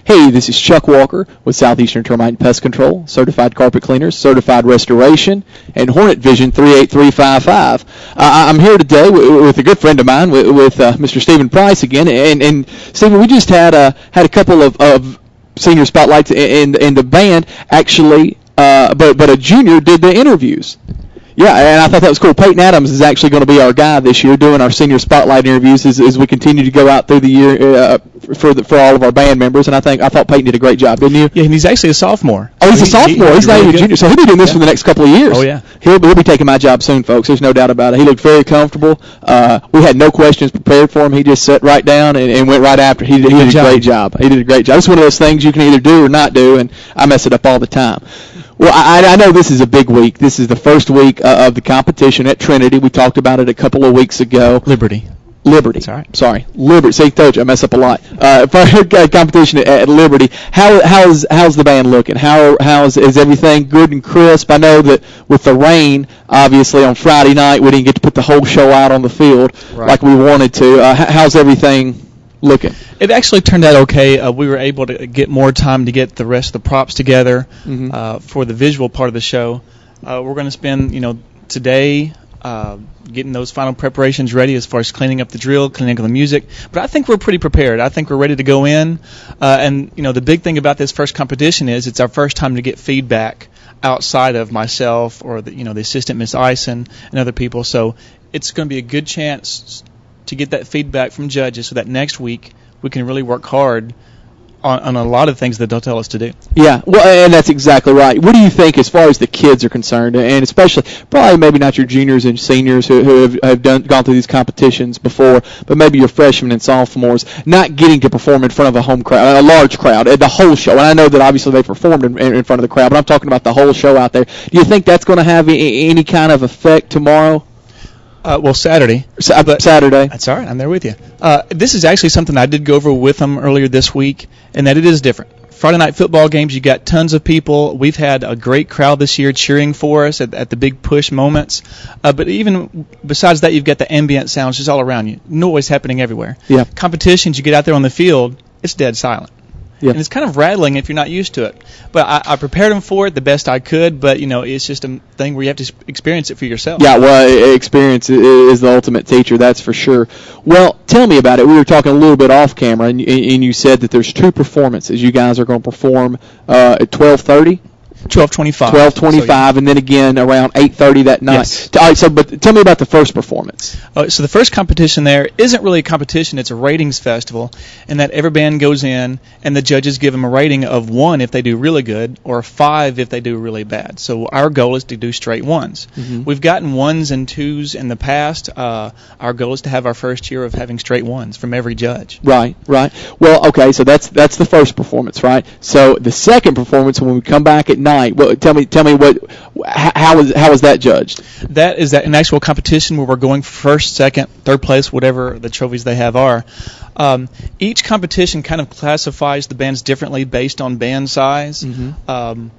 Hey, this is Chuck Walker with Southeastern Termite and Pest Control, Certified Carpet Cleaners, Certified Restoration, and Hornet Vision 38355. I'm here today with a good friend of mine, with Mr. Stephen Price again. And Stephen, we just had a couple of senior spotlights, and the band actually, but a junior did the interviews. Yeah, and I thought that was cool. Peyton Adams is actually going to be our guy this year doing our senior spotlight interviews as we continue to go out through the year for all of our band members. And I thought Peyton did a great job, didn't you? Yeah, and he's actually a sophomore. Oh, he's a sophomore. He's not even a junior. So he'll be doing this for the next couple of years. Oh, yeah. He'll be taking my job soon, folks. There's no doubt about it. He looked very comfortable. We had no questions prepared for him. He just sat right down and went right after. He did a great job. He did a great job. It's one of those things you can either do or not do, and I mess it up all the time. Well, I know this is a big week. This is the first week of the competition at Trinity. We talked about it a couple of weeks ago. Liberty. That's all right. Sorry. Liberty. See, told you, I mess up a lot. Competition at Liberty. How's the band looking? Is everything good and crisp? I know that with the rain, obviously on Friday night, we didn't get to put the whole show out on the field like we wanted to. How's everything looking? It actually turned out okay. We were able to get more time to get the rest of the props together for the visual part of the show. We're going to spend, today getting those final preparations ready as far as cleaning up the drill, cleaning up the music. But I think we're pretty prepared. I think we're ready to go in. And the big thing about this first competition is it's our first time to get feedback outside of myself or the assistant, Miss Ison, and other people. So it's going to be a good chance to get that feedback from judges so that next week we can really work hard on a lot of things that they'll tell us to do. Yeah, well, and that's exactly right. What do you think as far as the kids are concerned, and especially probably maybe not your juniors and seniors who have gone through these competitions before, but maybe your freshmen and sophomores not getting to perform in front of a home crowd, a large crowd, the whole show? And I know that obviously they performed in front of the crowd, but I'm talking about the whole show out there. Do you think that's going to have any kind of effect tomorrow? Saturday. Saturday. That's all right. I'm there with you. This is actually something I did go over with them earlier this week, and that it is different. Friday night football games, you got tons of people. We've had a great crowd this year cheering for us at the big push moments. But even besides that, you've got the ambient sounds just all around you. Noise happening everywhere. Yeah. Competitions, you get out there on the field, it's dead silent. Yeah. And it's kind of rattling if you're not used to it. But I prepared them for it the best I could, but, it's just a thing where you have to experience it for yourself. Yeah, well, experience is the ultimate teacher, that's for sure. Well, tell me about it. We were talking a little bit off camera, and you said that there's two performances you guys are going to perform at 12:30? 12:25. 12:25, and then again around 8:30 that night. Yes. All right, but tell me about the first performance. So the first competition there isn't really a competition; it's a ratings festival, and that every band goes in, and the judges give them a rating of 1 if they do really good, or 5 if they do really bad. So our goal is to do straight 1s. Mm-hmm. We've gotten 1s and 2s in the past. Our goal is to have our first year of having straight 1s from every judge. Right. Well, okay, so that's the first performance, right? So the second performance, when we come back at night. Well, tell me how is that judged? That is an actual competition where we're going first, second, third place, whatever the trophies they have are. Each competition kind of classifies the bands differently based on band size. Mm-hmm.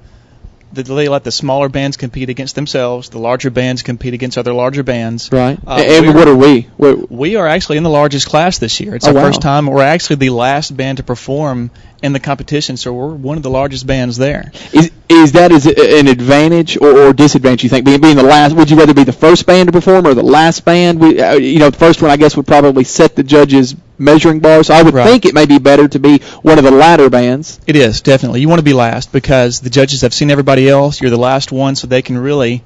They let the smaller bands compete against themselves. The larger bands compete against other larger bands. Right. And what are we? We are actually in the largest class this year. It's our first time. We're actually the last band to perform in the competition, so we're one of the largest bands there. Is that an advantage or disadvantage, you think? Being the last, would you rather be the first band to perform or the last band? The first one, I guess, would probably set the judges' measuring bar, so I would think it may be better to be one of the latter bands. It is, definitely. You want to be last because the judges have seen everybody else. You're the last one, so they can really,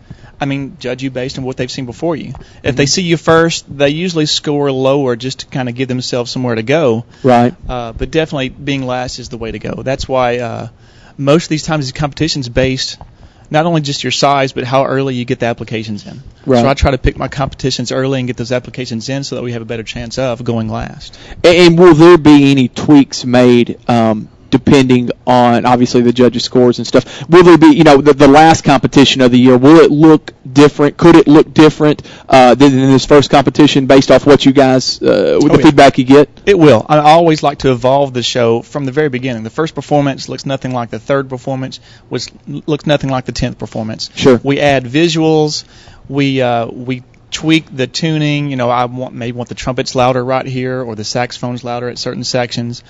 judge you based on what they've seen before you. If they see you first, they usually score lower just to kind of give themselves somewhere to go. Right. But definitely being last is the way to go. That's why most of these times these competitions based not only just your size, but how early you get the applications in. Right. So I try to pick my competitions early and get those applications in so that we have a better chance of going last. And will there be any tweaks made depending on, obviously, the judges' scores and stuff? Will there be, the last competition of the year, will it look different? Could it look different than this first competition based off what you guys, with the feedback you get? It will. I always like to evolve the show from the very beginning. The first performance looks nothing like the third performance, which looks nothing like the 10th performance. Sure. We add visuals. We tweak the tuning. I maybe want the trumpets louder right here or the saxophones louder at certain sections.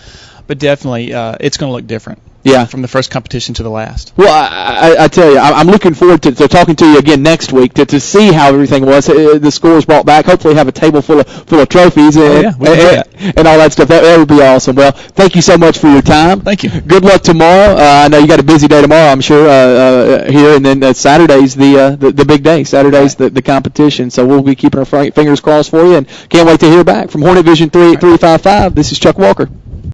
But definitely, it's going to look different. Yeah. From the first competition to the last. Well, I tell you, I'm looking forward to talking to you again next week to see how everything was. The scores brought back. Hopefully, have a table full of trophies and all that stuff. That would be awesome. Well, thank you so much for your time. Thank you. Good luck tomorrow. I know you got a busy day tomorrow, I'm sure, here, and then Saturday's the big day. Saturday's the competition. So we'll be keeping our fingers crossed for you, and can't wait to hear back from Hornet Vision 3855. This is Chuck Walker.